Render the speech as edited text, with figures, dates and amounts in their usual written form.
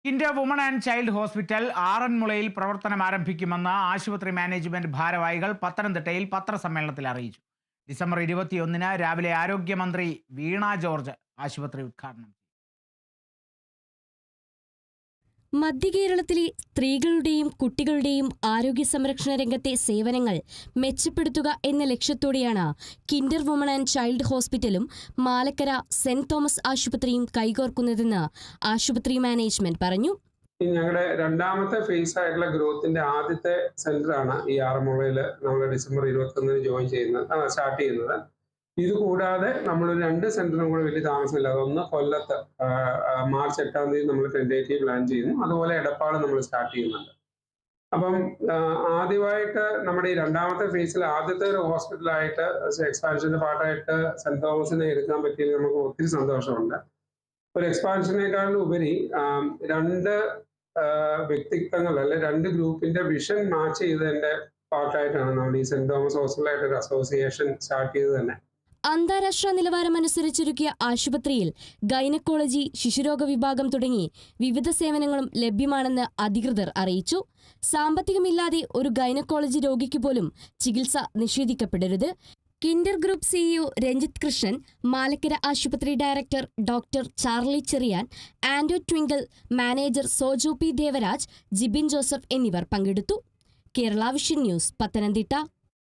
Kinder woman and child hospital ആറന്മുളയിൽ പ്രവർത്തനം ആരംഭിക്കുമെന്ന് ആശുപത്രി മാനേജ്മെന്റ് ഭാരവാഹികൾ പത്തനംതിട്ടയിൽ പത്രസമ്മേളനത്തിൽ അറിയിച്ചു. ഡിസംബർ 21 രാവിലെ ആരോഗ്യമന്ത്രി വീണ ജോർജ് ആശുപത്രി ഉദ്ഘാടനം ചെയ്തു. മധ്യകേരളത്തിലെ സ്ത്രീകളുടെയും കുട്ടികളുടെയും ആരോഗ്യ സംരക്ഷണ രംഗത്തെ സേവനങ്ങൾ മെച്ചപ്പെടുത്തുക എന്ന ലക്ഷ്യത്തോടെയാണ് കിൻഡർ വുമൺ ആൻഡ് ചൈൽഡ് ഹോസ്പിറ്റലും മാലക്കര സെന്റ് തോമസ് ആശുപത്രിയും കൈകോർക്കുന്നതെന്ന് ആശുപത്രി മാനേജ്മെന്റ് പറഞ്ഞു. ഞങ്ങളുടെ രണ്ടാമത്തെ ഫേസ് ആയിട്ടുള്ള ഗ്രോത്തിന്റെ ആദ്യത്തെ സെന്ററാണ് ഈ ആറന്മുളയിൽ നമ്മൾ ഡിസംബർ 21 സ്റ്റാർട്ട് ചെയ്യുന്നത്. ഇത് കൂടാതെ നമ്മൾ 2 സെന്ററും കൂടെ വലിയ താമസമില്ലാതെ, ഒന്ന് കൊല്ലത്ത് മാർച്ച് 8 നമ്മൾ ടെന്റേറ്റീവ് പ്ലാൻ ചെയ്യുന്നു, അതുപോലെ എടപ്പാള് നമ്മൾ സ്റ്റാർട്ട് ചെയ്യുന്നുണ്ട്. അപ്പം ആദ്യമായിട്ട് നമ്മുടെ ഈ രണ്ടാമത്തെ ഫേസിൽ ആദ്യത്തെ ഒരു ഹോസ്പിറ്റലായിട്ട് എക്സ്പാൻഷന്റെ പാർട്ടായിട്ട് സെന്റ് തോമസിനെ എടുക്കാൻ പറ്റിയതിൽ നമുക്ക് ഒത്തിരി സന്തോഷമുണ്ട്. ഒരു എക്സ്പാൻഷനേക്കാളും ഉപരി 2 വ്യക്തിത്വങ്ങൾ അല്ലെ 2 ഗ്രൂപ്പിന്റെ വിഷൻ മാച്ച് ചെയ്തതിന്റെ പാർട്ടായിട്ടാണ് നമ്മൾ ഈ സെന്റ് തോമസ് ഹോസ്പിറ്റലായിട്ട് ഒരു അസോസിയേഷൻ സ്റ്റാർട്ട് ചെയ്തത് തന്നെ. അന്താരാഷ്ട്ര നിലവാരമനുസരിച്ചൊരുക്കിയ ആശുപത്രിയിൽ ഗൈനക്കോളജി, ശിശുരോഗ വിഭാഗം തുടങ്ങി വിവിധ സേവനങ്ങളും ലഭ്യമാണെന്ന് അധികൃതർ അറിയിച്ചു. സാമ്പത്തികമില്ലാതെ ഒരു ഗൈനക്കോളജി രോഗിക്ക് പോലും ചികിത്സ നിഷേധിക്കപ്പെടരുത്. Kinder group CEO Ranjith Krishnan, Malakkara ആശുപത്രി director doctor Charlie Cherian, Ando Twinkle, manager Soju P Devaraj, Jibin Joseph എന്നിവർ പങ്കെടുത്തു. Kerala vision news, Pathanamthitta.